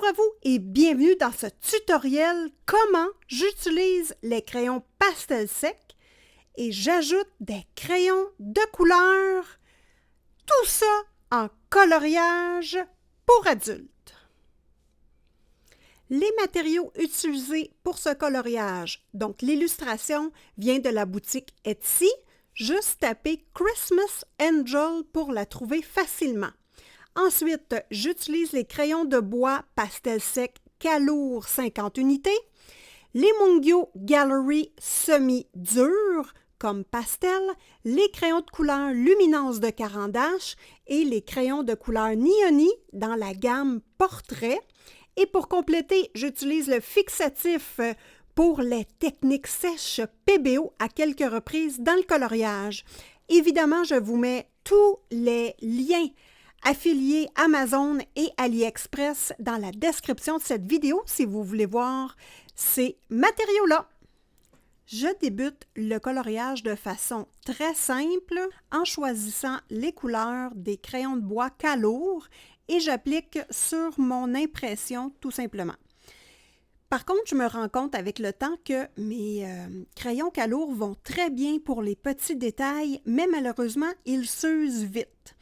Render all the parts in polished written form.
Bonjour à vous et bienvenue dans ce tutoriel comment j'utilise les crayons pastel sec et j'ajoute des crayons de couleur, tout ça en coloriage pour adultes. Les matériaux utilisés pour ce coloriage, donc l'illustration vient de la boutique Etsy, juste taper Christmas Angel pour la trouver facilement. Ensuite, j'utilise les crayons de bois pastel sec Calour 50 unités, les Mungyo Gallery semi-durs comme pastel, les crayons de couleur Luminance de Caran d'Ache et les crayons de couleur Nioni dans la gamme Portrait. Et pour compléter, j'utilise le fixatif pour les techniques sèches PBO à quelques reprises dans le coloriage. Évidemment, je vous mets tous les liens affiliés Amazon et AliExpress dans la description de cette vidéo si vous voulez voir ces matériaux-là. Je débute le coloriage de façon très simple en choisissant les couleurs des crayons de bois Calour et j'applique sur mon impression tout simplement. Par contre, je me rends compte avec le temps que mes crayons Calour vont très bien pour les petits détails, mais malheureusement, ils s'usent vite.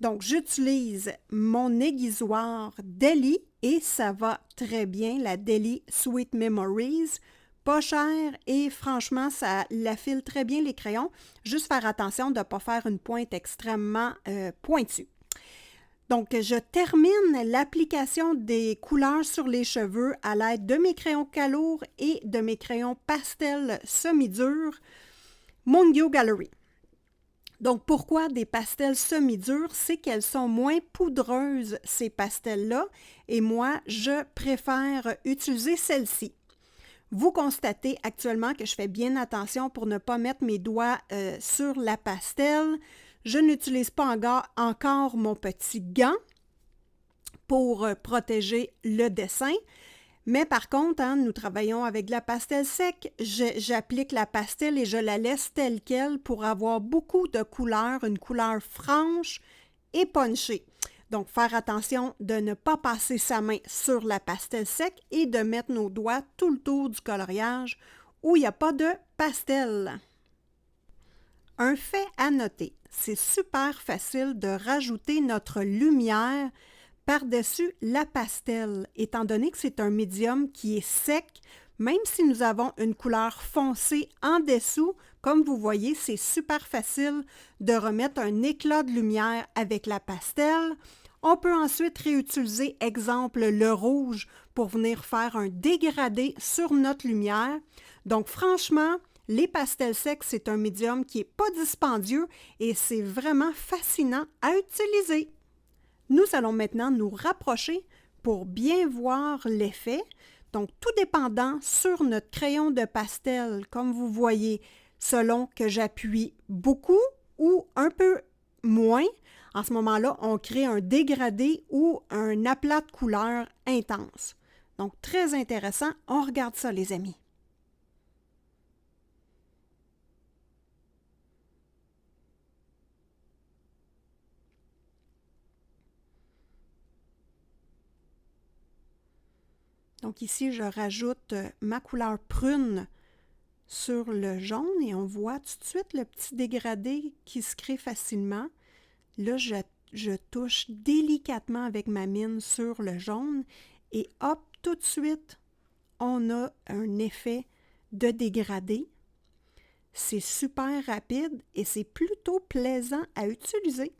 Donc, j'utilise mon aiguisoir Deli et ça va très bien, la Deli Sweet Memories. Pas cher et franchement, ça l'affile très bien les crayons. Juste faire attention de ne pas faire une pointe extrêmement pointue. Donc, je termine l'application des couleurs sur les cheveux à l'aide de mes crayons Calour et de mes crayons pastel semi-durs Mungyo Gallery. Donc, pourquoi des pastels semi-durs? C'est qu'elles sont moins poudreuses, ces pastels-là, et moi, je préfère utiliser celles-ci. Vous constatez actuellement que je fais bien attention pour ne pas mettre mes doigts sur la pastel. Je n'utilise pas encore mon petit gant pour protéger le dessin. Mais par contre, nous travaillons avec de la pastel sec. J'applique la pastel et je la laisse telle qu'elle pour avoir beaucoup de couleurs, une couleur franche et punchée. Donc, faire attention de ne pas passer sa main sur la pastel sec et de mettre nos doigts tout le tour du coloriage où il n'y a pas de pastel. Un fait à noter, c'est super facile de rajouter notre lumière par-dessus la pastel, étant donné que c'est un médium qui est sec, même si nous avons une couleur foncée en dessous, comme vous voyez, c'est super facile de remettre un éclat de lumière avec la pastel. On peut ensuite réutiliser, exemple, le rouge pour venir faire un dégradé sur notre lumière. Donc, franchement, les pastels secs, c'est un médium qui n'est pas dispendieux et c'est vraiment fascinant à utiliser. Nous allons maintenant nous rapprocher pour bien voir l'effet. Donc, tout dépendant sur notre crayon de pastel, comme vous voyez, selon que j'appuie beaucoup ou un peu moins, en ce moment-là, on crée un dégradé ou un aplat de couleur intense. Donc, très intéressant. On regarde ça, les amis. Donc ici, je rajoute ma couleur prune sur le jaune et on voit tout de suite le petit dégradé qui se crée facilement. Là, je touche délicatement avec ma mine sur le jaune et hop, tout de suite, on a un effet de dégradé. C'est super rapide et c'est plutôt plaisant à utiliser.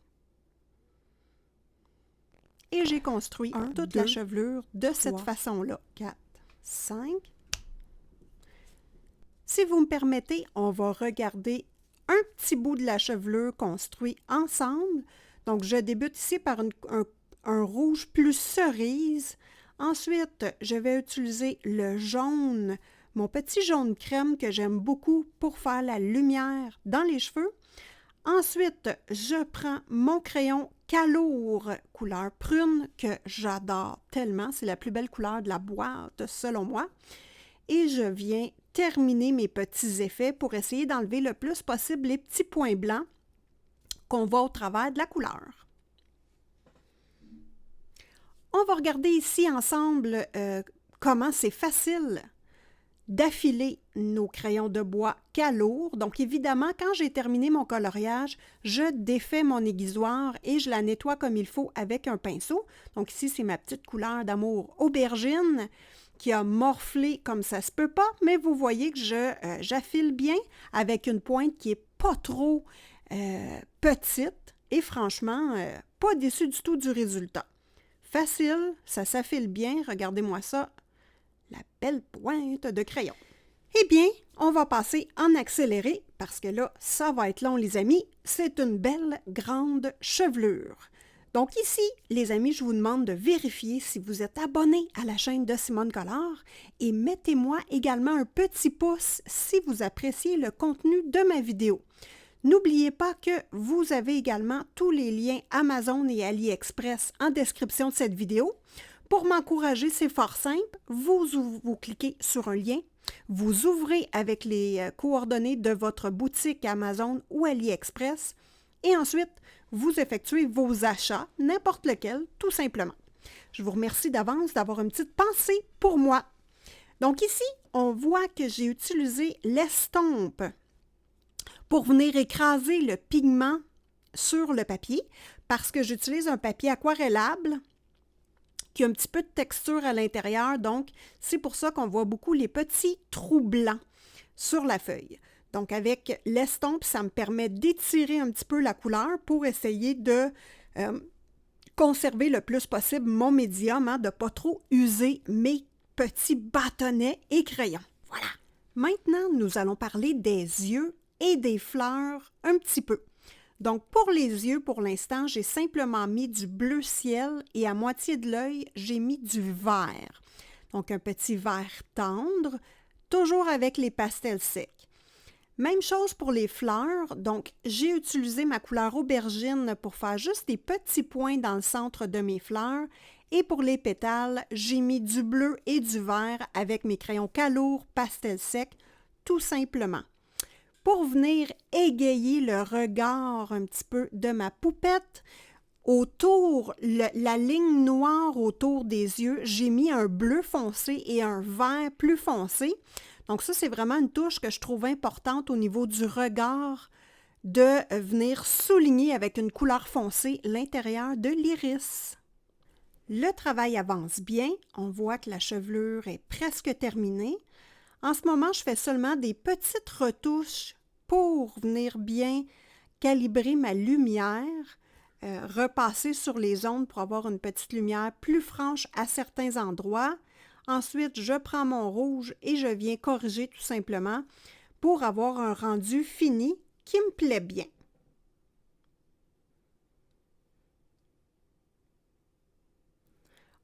Et j'ai construit toute la chevelure de cette façon-là. 4, 5. Si vous me permettez, on va regarder un petit bout de la chevelure construit ensemble. Donc, je débute ici par un rouge plus cerise. Ensuite, je vais utiliser le jaune, mon petit jaune crème que j'aime beaucoup pour faire la lumière dans les cheveux. Ensuite, je prends mon crayon Calour couleur prune que j'adore tellement. C'est la plus belle couleur de la boîte selon moi. Et je viens terminer mes petits effets pour essayer d'enlever le plus possible les petits points blancs qu'on voit au travers de la couleur. On va regarder ici ensemble comment c'est facile d'affiler nos crayons de bois calourd. Donc évidemment, quand j'ai terminé mon coloriage, je défais mon aiguisoire et je la nettoie comme il faut avec un pinceau. Donc ici, c'est ma petite couleur d'amour aubergine qui a morflé comme ça se peut pas, mais vous voyez que j'affile bien avec une pointe qui est pas trop petite et franchement, pas déçue du tout du résultat. Facile, ça s'affile bien, regardez-moi ça. La belle pointe de crayon. Eh bien, on va passer en accéléré parce que là, ça va être long, les amis. C'est une belle grande chevelure. Donc ici, les amis, je vous demande de vérifier si vous êtes abonné à la chaîne de Simone Collard et mettez-moi également un petit pouce si vous appréciez le contenu de ma vidéo. N'oubliez pas que vous avez également tous les liens Amazon et AliExpress en description de cette vidéo. Pour m'encourager, c'est fort simple. Vous cliquez sur un lien, vous ouvrez avec les coordonnées de votre boutique Amazon ou AliExpress et ensuite, vous effectuez vos achats, n'importe lequel, tout simplement. Je vous remercie d'avance d'avoir une petite pensée pour moi. Donc ici, on voit que j'ai utilisé l'estompe pour venir écraser le pigment sur le papier parce que j'utilise un papier aquarellable qui a un petit peu de texture à l'intérieur, donc c'est pour ça qu'on voit beaucoup les petits trous blancs sur la feuille. Donc avec l'estompe, ça me permet d'étirer un petit peu la couleur pour essayer de conserver le plus possible mon médium, de ne pas trop user mes petits bâtonnets et crayons. Voilà. Maintenant, nous allons parler des yeux et des fleurs un petit peu. Donc, pour les yeux, pour l'instant, j'ai simplement mis du bleu ciel et à moitié de l'œil, j'ai mis du vert. Donc, un petit vert tendre, toujours avec les pastels secs. Même chose pour les fleurs. Donc, j'ai utilisé ma couleur aubergine pour faire juste des petits points dans le centre de mes fleurs. Et pour les pétales, j'ai mis du bleu et du vert avec mes crayons calourd pastel sec, tout simplement. Pour venir égayer le regard un petit peu de ma poupette, autour, la ligne noire autour des yeux, j'ai mis un bleu foncé et un vert plus foncé. Donc ça, c'est vraiment une touche que je trouve importante au niveau du regard, de venir souligner avec une couleur foncée l'intérieur de l'iris. Le travail avance bien, on voit que la chevelure est presque terminée. En ce moment, je fais seulement des petites retouches pour venir bien calibrer ma lumière, repasser sur les ondes pour avoir une petite lumière plus franche à certains endroits. Ensuite, je prends mon rouge et je viens corriger tout simplement pour avoir un rendu fini qui me plaît bien.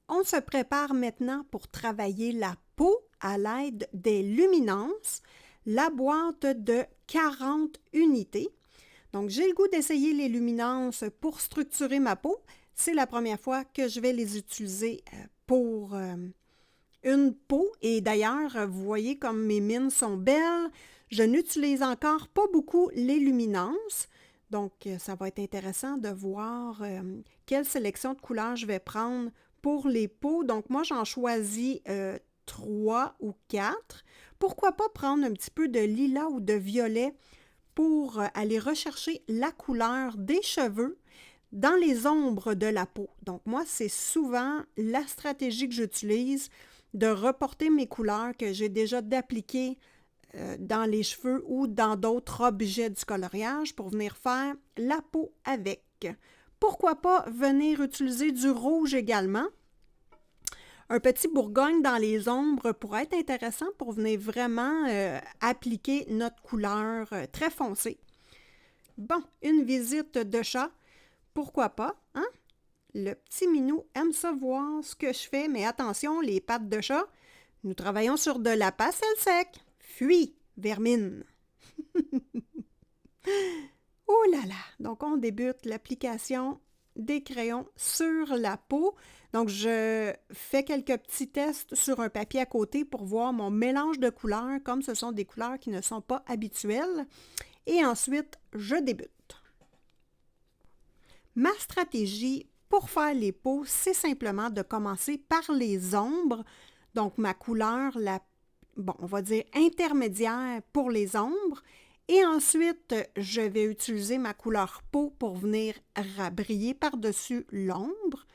On se prépare maintenant pour travailler la peau à l'aide des luminances, la boîte de 40 unités. Donc, j'ai le goût d'essayer les luminances pour structurer ma peau. C'est la première fois que je vais les utiliser pour une peau. Et d'ailleurs, vous voyez comme mes mines sont belles. Je n'utilise encore pas beaucoup les luminances. Donc, ça va être intéressant de voir quelle sélection de couleurs je vais prendre pour les peaux. Donc, moi, j'en choisis 3 ou 4. Pourquoi pas prendre un petit peu de lilas ou de violet pour aller rechercher la couleur des cheveux dans les ombres de la peau. Donc, moi, c'est souvent la stratégie que j'utilise de reporter mes couleurs que j'ai déjà d'appliquer dans les cheveux ou dans d'autres objets du coloriage pour venir faire la peau avec. Pourquoi pas venir utiliser du rouge également? Un petit bourgogne dans les ombres pourrait être intéressant pour venir vraiment appliquer notre couleur très foncée. Bon, une visite de chat, pourquoi pas, hein? Le petit minou aime ça voir ce que je fais, mais attention, les pattes de chat, nous travaillons sur de la pastel sec. Fuis, vermine! Oh là là! Donc, on débute l'application des crayons sur la peau. Donc, je fais quelques petits tests sur un papier à côté pour voir mon mélange de couleurs, comme ce sont des couleurs qui ne sont pas habituelles. Et ensuite, je débute. Ma stratégie pour faire les peaux, c'est simplement de commencer par les ombres. Donc, ma couleur, on va dire intermédiaire pour les ombres. Et ensuite, je vais utiliser ma couleur peau pour venir rabriller par-dessus l'ombre.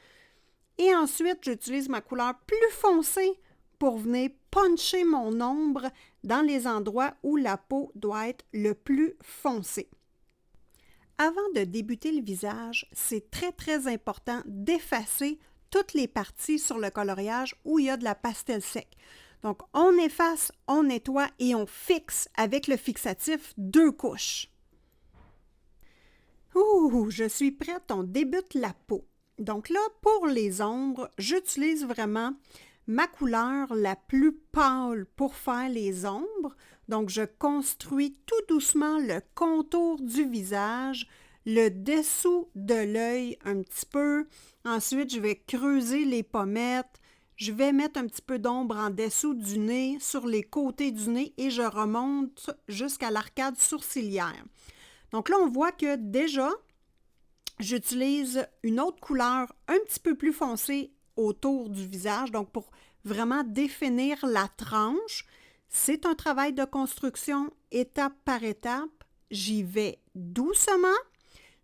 Et ensuite, j'utilise ma couleur plus foncée pour venir puncher mon ombre dans les endroits où la peau doit être le plus foncée. Avant de débuter le visage, c'est très, très important d'effacer toutes les parties sur le coloriage où il y a de la pastel sec. Donc, on efface, on nettoie et on fixe avec le fixatif 2 couches. Ouh, je suis prête, on débute la peau. Donc là, pour les ombres, j'utilise vraiment ma couleur la plus pâle pour faire les ombres. Donc, je construis tout doucement le contour du visage, le dessous de l'œil un petit peu. Ensuite, je vais creuser les pommettes. Je vais mettre un petit peu d'ombre en dessous du nez, sur les côtés du nez et je remonte jusqu'à l'arcade sourcilière. Donc là, on voit que déjà, j'utilise une autre couleur un petit peu plus foncée autour du visage, donc pour vraiment définir la tranche. C'est un travail de construction étape par étape. J'y vais doucement.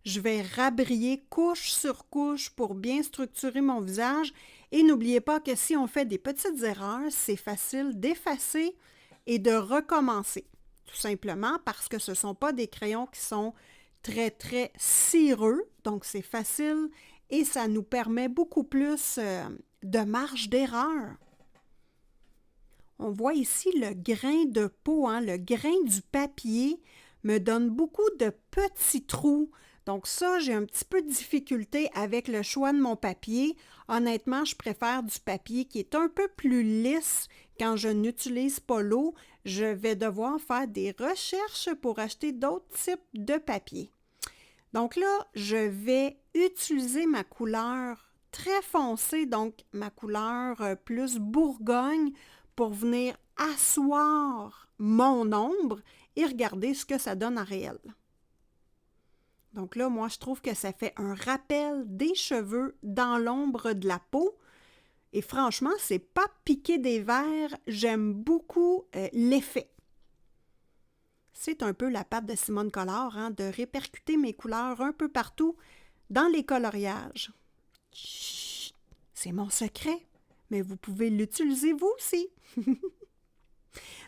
Je vais rabriller couche sur couche pour bien structurer mon visage. Et n'oubliez pas que si on fait des petites erreurs, c'est facile d'effacer et de recommencer. Tout simplement parce que ce ne sont pas des crayons qui sont très, très cireux. Donc, c'est facile et ça nous permet beaucoup plus de marge d'erreur. On voit ici le grain de peau, le grain du papier me donne beaucoup de petits trous. Donc ça, j'ai un petit peu de difficulté avec le choix de mon papier. Honnêtement, je préfère du papier qui est un peu plus lisse quand je n'utilise pas l'eau. Je vais devoir faire des recherches pour acheter d'autres types de papier. Donc là, je vais utiliser ma couleur très foncée, donc ma couleur plus bourgogne pour venir asseoir mon ombre et regarder ce que ça donne en réel. Donc là, moi, je trouve que ça fait un rappel des cheveux dans l'ombre de la peau. Et franchement, c'est pas piqué des verres. J'aime beaucoup l'effet. C'est un peu la patte de Simone Collard, de répercuter mes couleurs un peu partout dans les coloriages. Chut, c'est mon secret, mais vous pouvez l'utiliser vous aussi.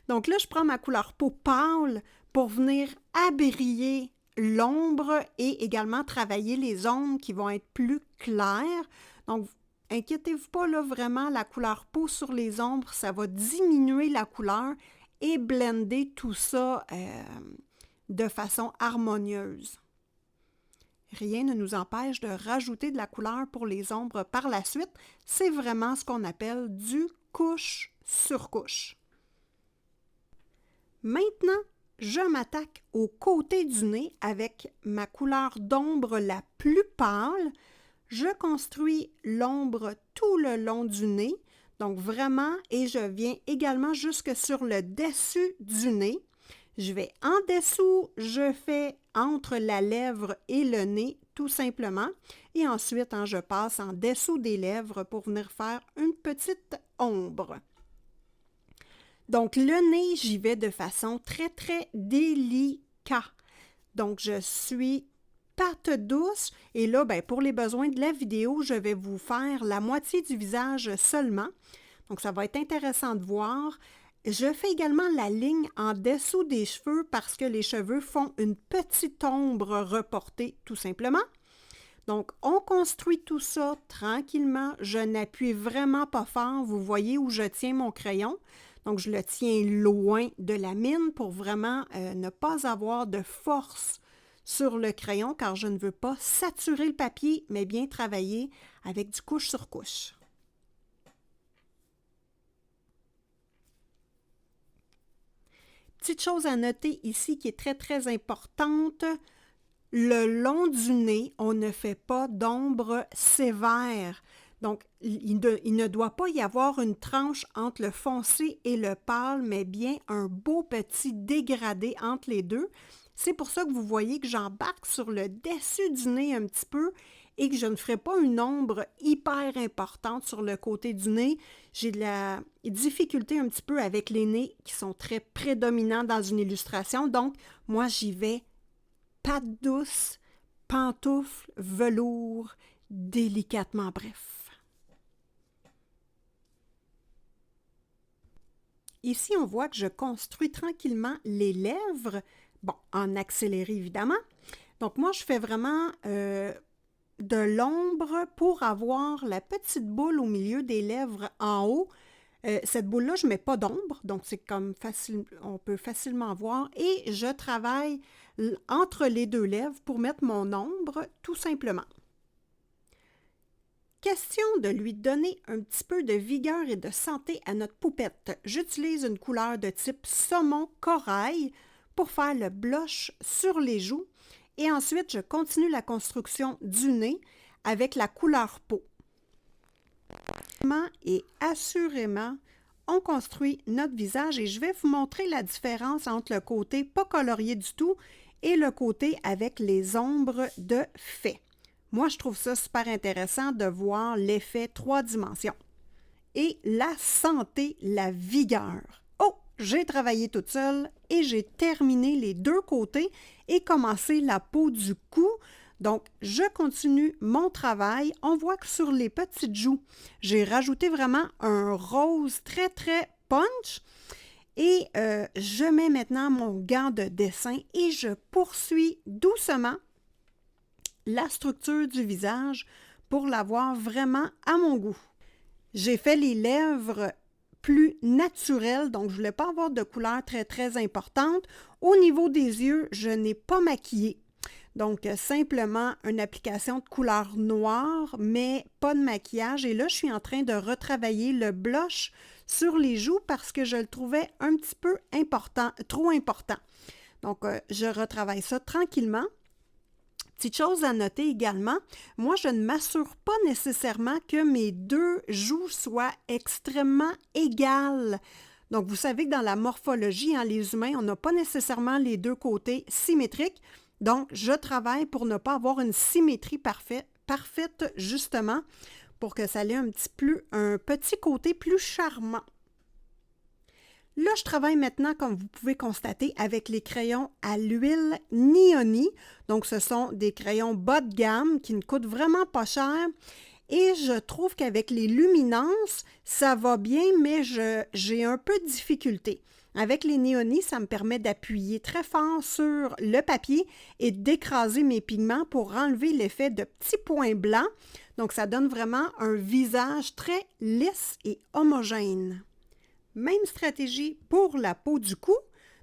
Donc là, je prends ma couleur peau pâle pour venir abriller l'ombre et également travailler les ombres qui vont être plus claires. Donc, inquiétez-vous pas, là, vraiment, la couleur peau sur les ombres, ça va diminuer la couleur et blender tout ça de façon harmonieuse. Rien ne nous empêche de rajouter de la couleur pour les ombres par la suite. C'est vraiment ce qu'on appelle du couche sur couche. Maintenant, je m'attaque au côté du nez avec ma couleur d'ombre la plus pâle. Je construis l'ombre tout le long du nez, donc vraiment, et je viens également jusque sur le dessus du nez. Je vais en dessous, je fais entre la lèvre et le nez, tout simplement. Et ensuite, je passe en dessous des lèvres pour venir faire une petite ombre. Donc, le nez, j'y vais de façon très, très délicate. Donc, je suis patte douce. Et là, pour les besoins de la vidéo, je vais vous faire la moitié du visage seulement. Donc, ça va être intéressant de voir. Je fais également la ligne en dessous des cheveux parce que les cheveux font une petite ombre reportée, tout simplement. Donc, on construit tout ça tranquillement. Je n'appuie vraiment pas fort. Vous voyez où je tiens mon crayon. Donc, je le tiens loin de la mine pour vraiment ne pas avoir de force sur le crayon car je ne veux pas saturer le papier, mais bien travailler avec du couche sur couche. Petite chose à noter ici qui est très, très importante, le long du nez, on ne fait pas d'ombre sévère. Donc, il ne doit pas y avoir une tranche entre le foncé et le pâle, mais bien un beau petit dégradé entre les deux. C'est pour ça que vous voyez que j'embarque sur le dessus du nez un petit peu et que je ne ferai pas une ombre hyper importante sur le côté du nez. J'ai de la difficulté un petit peu avec les nez qui sont très prédominants dans une illustration. Donc, moi, j'y vais patte douce, pantoufle, velours, délicatement bref. Ici, on voit que je construis tranquillement les lèvres, bon, en accéléré évidemment. Donc moi, je fais vraiment de l'ombre pour avoir la petite boule au milieu des lèvres en haut. Cette boule-là, je ne mets pas d'ombre, donc c'est comme facile, on peut facilement voir. Et je travaille entre les deux lèvres pour mettre mon ombre, tout simplement. Question de lui donner un petit peu de vigueur et de santé à notre poupette. J'utilise une couleur de type saumon corail pour faire le blush sur les joues et ensuite je continue la construction du nez avec la couleur peau. Et assurément, on construit notre visage et je vais vous montrer la différence entre le côté pas colorié du tout et le côté avec les ombres de fait. Moi, je trouve ça super intéressant de voir l'effet 3 dimensions. Et la santé, la vigueur. Oh, j'ai travaillé toute seule et j'ai terminé les deux côtés et commencé la peau du cou. Donc, je continue mon travail. On voit que sur les petites joues, j'ai rajouté vraiment un rose très, très punch. Et je mets maintenant mon gant de dessin et je poursuis doucement la structure du visage pour l'avoir vraiment à mon goût. J'ai fait les lèvres plus naturelles, donc je ne voulais pas avoir de couleur très, très importante. Au niveau des yeux, je n'ai pas maquillé. Donc, simplement une application de couleur noire, mais pas de maquillage. Et là, je suis en train de retravailler le blush sur les joues parce que je le trouvais un petit peu important, trop important. Donc, je retravaille ça tranquillement. Petite chose à noter également, moi je ne m'assure pas nécessairement que mes deux joues soient extrêmement égales. Donc vous savez que dans la morphologie, hein, les humains, on n'a pas nécessairement les deux côtés symétriques. Donc je travaille pour ne pas avoir une symétrie parfaite justement, pour que ça ait un petit côté plus charmant. Là, je travaille maintenant, comme vous pouvez constater, avec les crayons à l'huile Neoni. Donc, ce sont des crayons bas de gamme qui ne coûtent vraiment pas cher. Et je trouve qu'avec les luminances, ça va bien, mais j'ai un peu de difficulté. Avec les Neoni, ça me permet d'appuyer très fort sur le papier et d'écraser mes pigments pour enlever l'effet de petits points blancs. Donc, ça donne vraiment un visage très lisse et homogène. Même stratégie pour la peau du cou.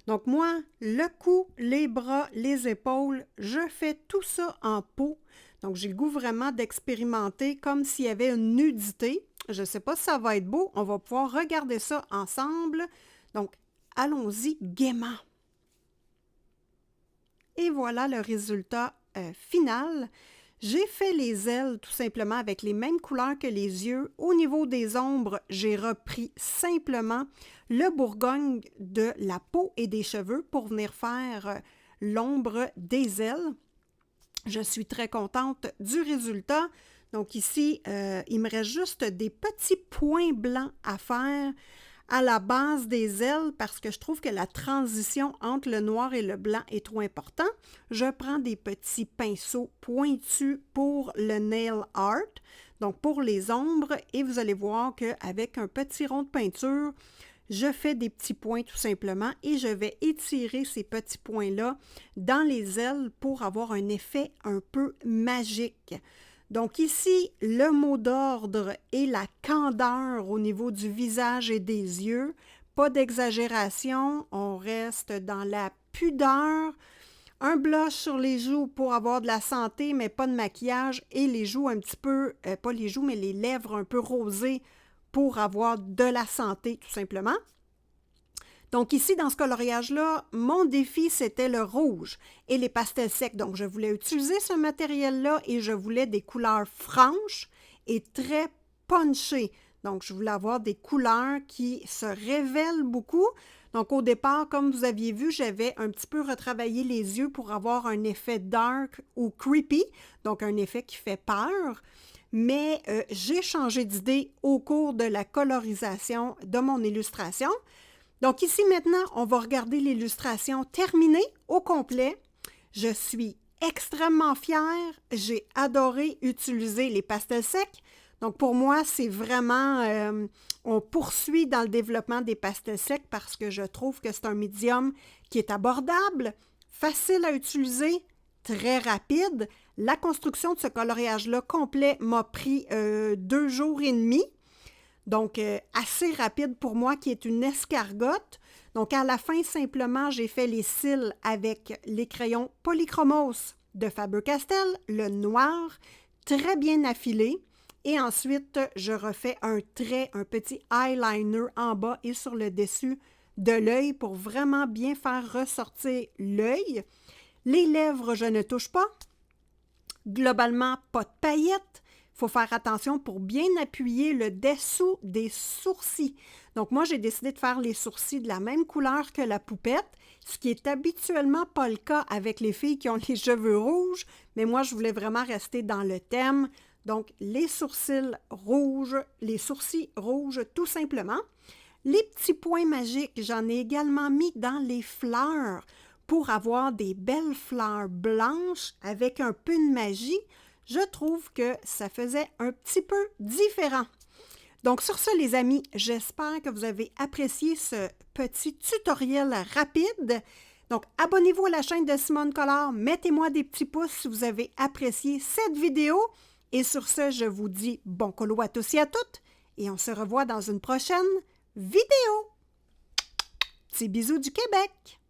Donc moi, le cou, les bras, les épaules, je fais tout ça en peau. Donc j'ai le goût vraiment d'expérimenter comme s'il y avait une nudité. Je ne sais pas si ça va être beau. On va pouvoir regarder ça ensemble. Donc allons-y gaiement. Et voilà le résultat final. J'ai fait les ailes tout simplement avec les mêmes couleurs que les yeux. Au niveau des ombres, j'ai repris simplement le bourgogne de la peau et des cheveux pour venir faire l'ombre des ailes. Je suis très contente du résultat. Donc ici, il me reste juste des petits points blancs à faire à la base des ailes parce que je trouve que la transition entre le noir et le blanc est trop important. Je prends des petits pinceaux pointus pour le nail art, donc pour les ombres, et vous allez voir qu'avec un petit rond de peinture, je fais des petits points tout simplement et je vais étirer ces petits points-là dans les ailes pour avoir un effet un peu magique. Donc ici, le mot d'ordre est la candeur au niveau du visage et des yeux. Pas d'exagération, on reste dans la pudeur. Un blush sur les joues pour avoir de la santé, mais pas de maquillage. Et les joues un petit peu, pas les joues, mais les lèvres un peu rosées pour avoir de la santé, tout simplement. Donc ici, dans ce coloriage-là, mon défi, c'était le rouge et les pastels secs. Donc, je voulais utiliser ce matériel-là et je voulais des couleurs franches et très punchées. Donc, je voulais avoir des couleurs qui se révèlent beaucoup. Donc, au départ, comme vous aviez vu, j'avais un petit peu retravaillé les yeux pour avoir un effet dark ou creepy, donc un effet qui fait peur. Mais j'ai changé d'idée au cours de la colorisation de mon illustration. Donc ici maintenant, on va regarder l'illustration terminée au complet. Je suis extrêmement fière. J'ai adoré utiliser les pastels secs. Donc pour moi, c'est vraiment, on poursuit dans le développement des pastels secs parce que je trouve que c'est un médium qui est abordable, facile à utiliser, très rapide. La construction de ce coloriage-là complet m'a pris 2 jours et demi. Donc, assez rapide pour moi, qui est une escargotte. Donc, à la fin, simplement, j'ai fait les cils avec les crayons Polychromos de Faber-Castell, le noir, très bien affilé. Et ensuite, je refais un trait, un petit eyeliner en bas et sur le dessus de l'œil pour vraiment bien faire ressortir l'œil. Les lèvres, je ne touche pas. Globalement, pas de paillettes. Il faut faire attention pour bien appuyer le dessous des sourcils. Donc moi, j'ai décidé de faire les sourcils de la même couleur que la poupette, ce qui est habituellement pas le cas avec les filles qui ont les cheveux rouges, mais moi, je voulais vraiment rester dans le thème. Donc, les sourcils rouges tout simplement. Les petits points magiques, j'en ai également mis dans les fleurs pour avoir des belles fleurs blanches avec un peu de magie. Je trouve que ça faisait un petit peu différent. Donc sur ce, les amis, j'espère que vous avez apprécié ce petit tutoriel rapide. Donc abonnez-vous à la chaîne de Simone Collard, mettez-moi des petits pouces si vous avez apprécié cette vidéo. Et sur ce, je vous dis bon colo à tous et à toutes et on se revoit dans une prochaine vidéo. Petits bisous du Québec!